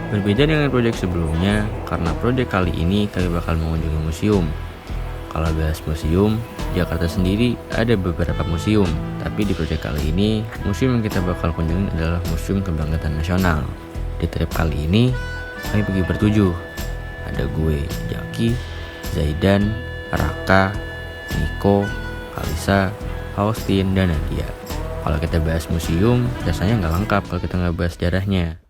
Berbeda dengan proyek sebelumnya, karena proyek kali ini kami bakal mengunjungi museum. Kalau bahas museum, Jakarta sendiri ada beberapa museum, tapi di proyek kali ini, museum yang kita bakal kunjungi adalah Museum Kebangkitan Nasional. Di trip kali ini, kami pergi bertujuh. Ada gue, Jaki, Zaidan, Raka, Niko, Kalisa, Faustin, dan Nadia. Kalau kita bahas museum, rasanya nggak lengkap kalau kita nggak bahas sejarahnya.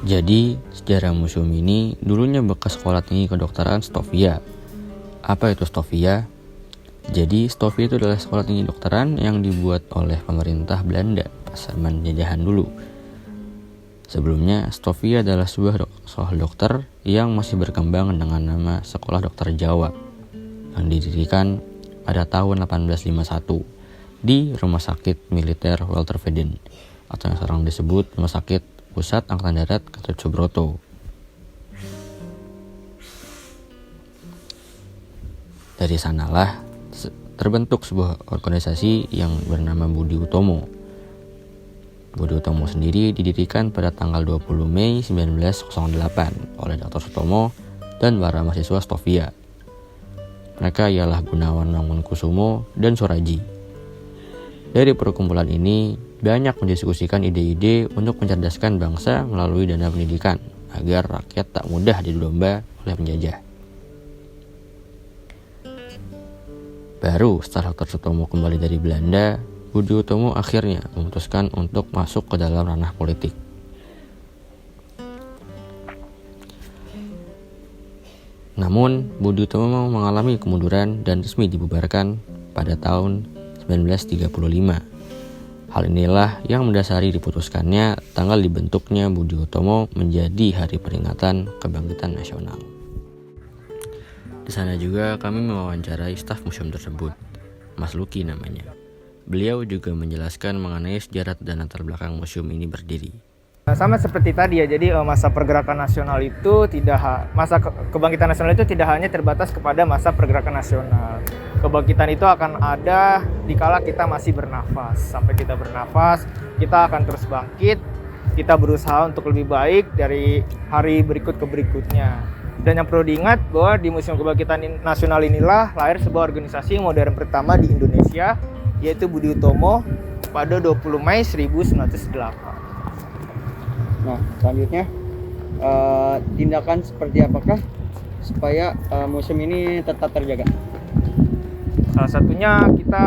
Jadi, sejarah museum ini dulunya bekas sekolah tinggi kedokteran Stovia. Apa itu Stovia? Jadi, Stovia itu adalah sekolah tinggi kedokteran yang dibuat oleh pemerintah Belanda pas zaman penjajahan dulu. Sebelumnya, Stovia adalah sebuah sekolah dokter yang masih berkembang dengan nama Sekolah Dokter Jawa yang didirikan pada tahun 1851 di Rumah Sakit Militer Walter Wedden atau yang sekarang disebut Rumah Sakit Pusat Angkatan Darat Gatot Subroto. Dari sanalah terbentuk sebuah organisasi yang bernama Budi Utomo. Budi Utomo sendiri didirikan pada tanggal 20 Mei 1908 oleh Dr. Sutomo dan para mahasiswa Stovia. Mereka ialah Gunawan Mangunkusumo dan Soeraji. Dari perkumpulan ini, banyak mendiskusikan ide-ide untuk mencerdaskan bangsa melalui dana pendidikan agar rakyat tak mudah didomba oleh penjajah. Baru setelah Dr. Sutomo kembali dari Belanda, Budi Utomo akhirnya memutuskan untuk masuk ke dalam ranah politik. Namun, Budi Utomo mengalami kemunduran dan resmi dibubarkan pada tahun 1935. Hal inilah yang mendasari diputuskannya tanggal dibentuknya Budi Utomo menjadi Hari Peringatan Kebangkitan Nasional. Di sana juga kami mewawancarai staf museum tersebut, Mas Luki namanya. Beliau juga menjelaskan mengenai sejarah dan latar belakang museum ini berdiri. Sama seperti tadi ya, jadi masa pergerakan nasional itu masa kebangkitan nasional itu tidak hanya terbatas kepada masa pergerakan nasional. Kebangkitan itu akan ada dikala kita masih bernafas. Sampai kita bernafas, kita akan terus bangkit. Kita berusaha untuk lebih baik dari hari berikut ke berikutnya. Dan yang perlu diingat bahwa di Museum Kebangkitan Nasional inilah lahir sebuah organisasi modern pertama di Indonesia, yaitu Budi Utomo pada 20 Mei 1908. Nah, selanjutnya tindakan seperti apakah supaya museum ini tetap terjaga? Salah satunya kita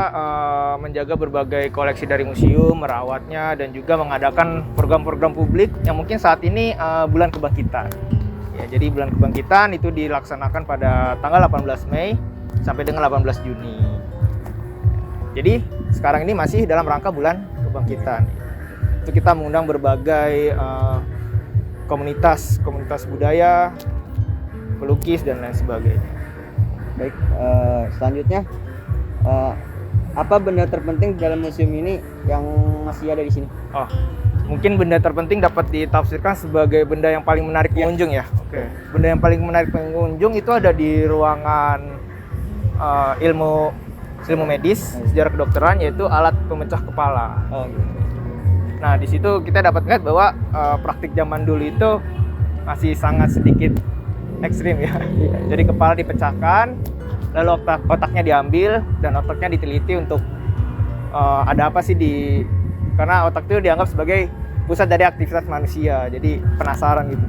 menjaga berbagai koleksi dari museum, merawatnya, dan juga mengadakan program-program publik yang mungkin saat ini bulan kebangkitan. Ya, jadi bulan kebangkitan itu dilaksanakan pada tanggal 18 Mei sampai dengan 18 Juni. Jadi sekarang ini masih dalam rangka bulan kebangkitan. Itu kita mengundang berbagai komunitas budaya, pelukis, dan lain sebagainya. Baik, selanjutnya apa benda terpenting dalam museum ini yang masih ada di sini? Oh, mungkin benda terpenting dapat ditafsirkan sebagai benda yang paling menarik pengunjung ya. Oke. Benda yang paling menarik pengunjung itu ada di ruangan ilmu medis, sejarah kedokteran, yaitu alat pemecah kepala. Oh, gitu. Nah, di situ kita dapat lihat bahwa praktik zaman dulu itu masih sangat sedikit ekstrim ya. Jadi kepala dipecahkan, lalu otaknya diambil dan otaknya diteliti untuk ada apa sih karena otak itu dianggap sebagai pusat dari aktivitas manusia. Jadi penasaran gitu.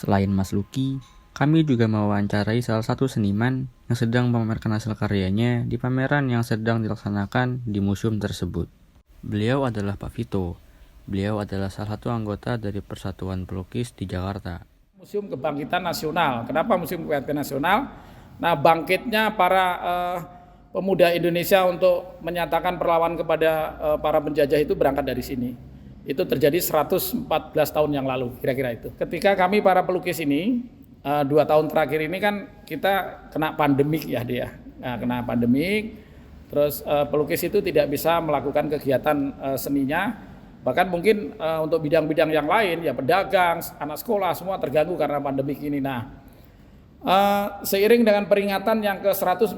Selain Mas Luki, Kami juga mewawancarai salah satu seniman yang sedang memamerkan hasil karyanya di pameran yang sedang dilaksanakan di museum tersebut. Beliau adalah Pak Vito. Beliau adalah salah satu anggota dari Persatuan Pelukis di Jakarta. Museum Kebangkitan Nasional. Kenapa Museum Kebangkitan Nasional? Nah, bangkitnya para pemuda Indonesia untuk menyatakan perlawanan kepada para penjajah itu berangkat dari sini. Itu terjadi 114 tahun yang lalu, kira-kira itu. Ketika kami para pelukis ini, 2 tahun terakhir ini kan kita kena pandemik ya dia. Nah, kena pandemik, terus pelukis itu tidak bisa melakukan kegiatan seninya. Bahkan mungkin untuk bidang-bidang yang lain, ya pedagang, anak sekolah, semua terganggu karena pandemik ini. Nah, seiring dengan peringatan yang ke-114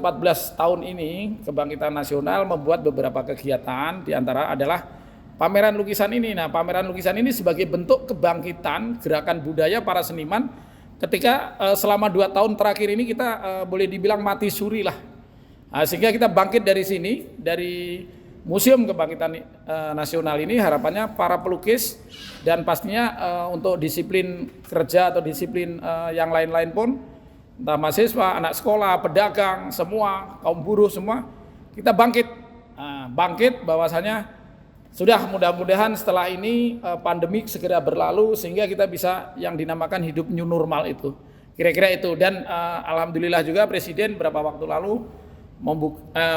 tahun ini, Kebangkitan Nasional membuat beberapa kegiatan, diantara adalah pameran lukisan ini. Nah, pameran lukisan ini sebagai bentuk kebangkitan gerakan budaya para seniman ketika selama 2 tahun terakhir ini kita boleh dibilang mati suri lah. Nah, sehingga kita bangkit dari sini, dari Museum Kebangkitan Nasional ini, harapannya para pelukis dan pastinya untuk disiplin kerja atau disiplin yang lain-lain pun, entah mahasiswa, anak sekolah, pedagang, semua, kaum buruh semua, kita bangkit. Bangkit bahwasanya sudah mudah-mudahan setelah ini pandemik segera berlalu sehingga kita bisa yang dinamakan hidup new normal itu. Kira-kira itu. Dan alhamdulillah juga Presiden beberapa waktu lalu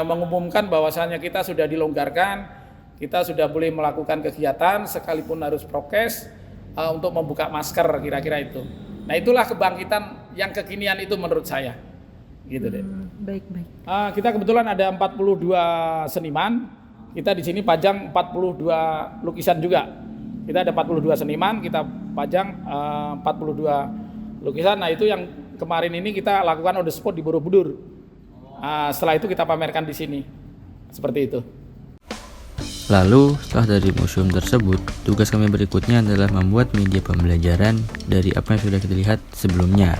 mengumumkan bahwasanya kita sudah dilonggarkan, kita sudah boleh melakukan kegiatan sekalipun harus prokes untuk membuka masker, kira-kira itu. Nah, itulah kebangkitan yang kekinian itu menurut saya. Gitu deh. Baik. Kita kebetulan ada 42 seniman. Kita di sini pajang 42 lukisan juga. Kita ada 42 seniman, kita pajang 42 lukisan. Nah, itu yang kemarin ini kita lakukan on the spot di Borobudur. Setelah itu kita pamerkan di sini. Seperti itu. Lalu, setelah dari museum tersebut, tugas kami berikutnya adalah membuat media pembelajaran dari apa yang sudah kita lihat sebelumnya.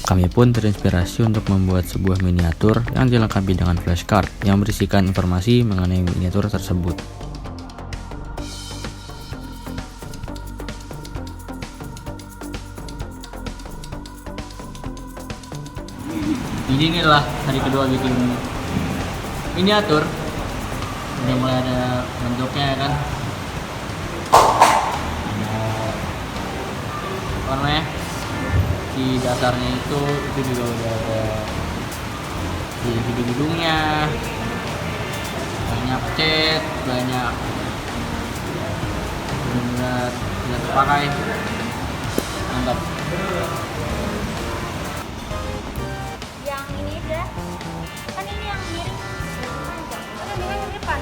Kami pun terinspirasi untuk membuat sebuah miniatur yang dilengkapi dengan flashcard yang berisikan informasi mengenai miniatur tersebut. Jadi inilah hari kedua bikin miniatur. Udah mulai ada bentuknya kan. Warnanya di dasarnya itu juga udah ada di hidung-hidungnya, banyak cat, banyak benar-benar tidak terpakai. Mantap. Yang ini udah, kan ini yang miring panjang. Kan yang depan.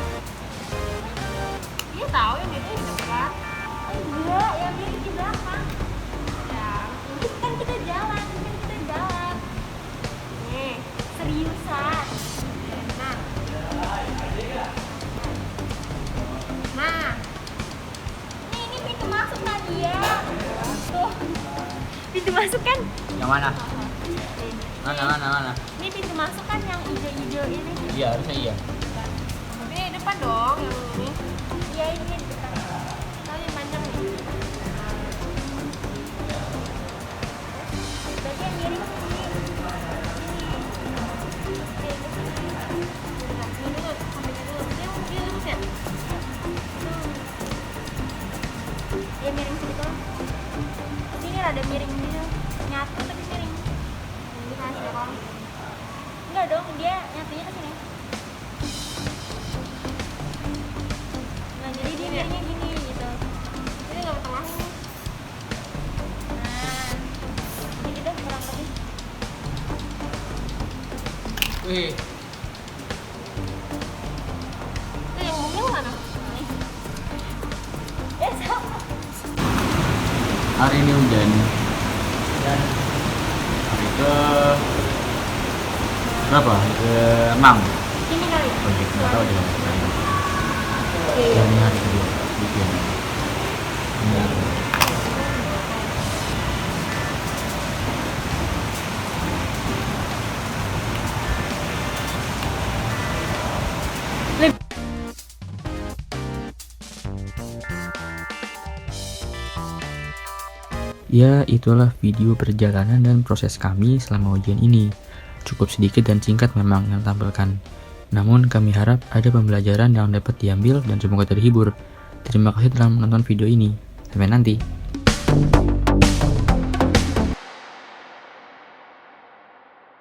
Dia tahu yang itu di depan. Enggak, yang miring di belakang. Ya, ini kan kita jalan. Nih, seriusan. Nah, ini pintu masuk Nadia. Tuh, pintu masuk kan? Yang mana? Mana? Ini pintu masuk kan yang hijau-hijau ini. Iya, harusnya iya. Tapi ini depan dong yang ini. Iya, ini di depan. Soalnya panjang nih. Berarti yang miring ke sini. Ini dulu, sampingnya dulu. Dia lurus ya? Dia miring sedikit. Sini rada miring gitu. Nyatu tapi miring. Ini kasih ya kalau. Enggak dong, dia nyatunya ke sini. Nah, jadi dia miringnya gini gitu. Jadi nggak ke tengah. Nah, ini udah kurang lebih. Wih, Tuh yang mungil mana? Nih. Sama. hari ini hujan. Dan hari ke berapa? Ke-6. Ini kali ya? Project nggak tahu deh. Ini hari kedua bikin. Ya, itulah video perjalanan dan proses kami selama ujian ini. Cukup sedikit dan singkat memang yang tampilkan. Namun kami harap ada pembelajaran yang dapat diambil dan semoga terhibur. Terima kasih telah menonton video ini. Sampai nanti.